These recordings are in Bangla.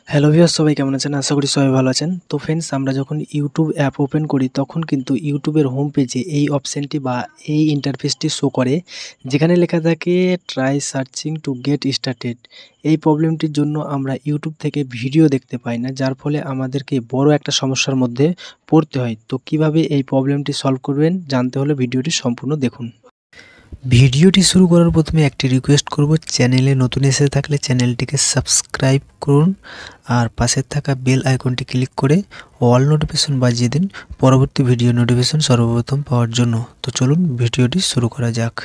হ্যালো ভিউয়ার্স, সবাই কেমন আছেন? আশা করি সবাই ভালো আছেন। তো ফ্রেন্ডস, আমরা যখন ইউটিউব অ্যাপ ওপেন করি তখন কিন্তু ইউটিউবের হোম পেজে এই অপশনটি বা এই ইন্টারফেসটি শো করে, যেখানে লেখা থাকে try searching to get started. এই প্রবলেমটির জন্য আমরা ইউটিউব থেকে ভিডিও দেখতে পাই না, যার ফলে আমাদেরকে বড় একটা সমস্যার মধ্যে পড়তে হয়। তো কিভাবে এই প্রবলেমটি সলভ করবেন জানতে হলে ভিডিওটি সম্পূর্ণ দেখুন। ভিডিওটি শুরু করার প্রথমে একটি রিকোয়েস্ট করব, চ্যানেলে নতুন এসে থাকলে চ্যানেলটিকে সাবস্ক্রাইব করুন আর পাশে থাকা বেল আইকনটি ক্লিক করে অল নোটিফিকেশন বাজিয়ে দিন পরবর্তী ভিডিও নোটিফিকেশন সর্বপ্রথম পাওয়ার জন্য। তো চলুন ভিডিওটি শুরু করা যাক।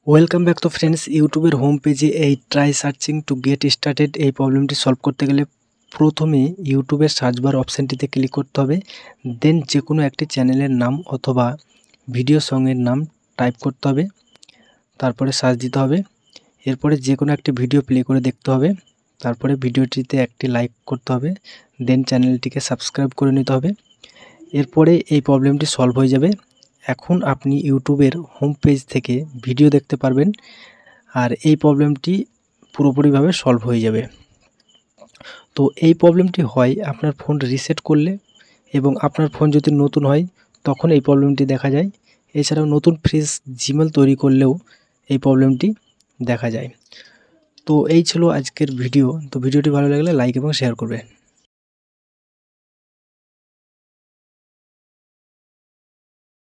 Welcome back. তো ফ্রেন্ডস, ইউটিউবের হোম পেজে এই try searching to get started এই প্রবলেমটি সলভ করতে গেলে প্রথমে ইউটিউবের সার্চ বার অপশানটিতে ক্লিক করতে হবে। দেন যে কোনো একটি চ্যানেলের নাম অথবা ভিডিও সঙের নাম টাইপ করতে হবে, তারপরে সার্চ দিতে হবে। এরপরে যে কোনো একটি ভিডিও প্লে করে দেখতে হবে, তারপরে ভিডিওটিতে একটি লাইক করতে হবে, দেন চ্যানেলটিকে সাবস্ক্রাইব করে নিতে হবে। এরপরে এই প্রবলেমটি সলভ হয়ে যাবে। এখন আপনি ইউটিউবের হোম পেজ থেকে ভিডিও দেখতে পারবেন আর এই প্রবলেমটি পুরোপুরিভাবে সলভ হয়ে যাবে। তো এই প্রবলেমটি হয় আপনার ফোন রিসেট করলে, এবং আপনার ফোন যদি নতুন হয় তখন এই প্রবলেমটি দেখা যায়। এছাড়াও নতুন ফ্রেশ জিমেল তৈরি করলেও এই প্রবলেমটি দেখা যায়। তো এই ছিল আজকের ভিডিও। তো ভিডিওটি ভালো লাগলে লাইক এবং শেয়ার করবে।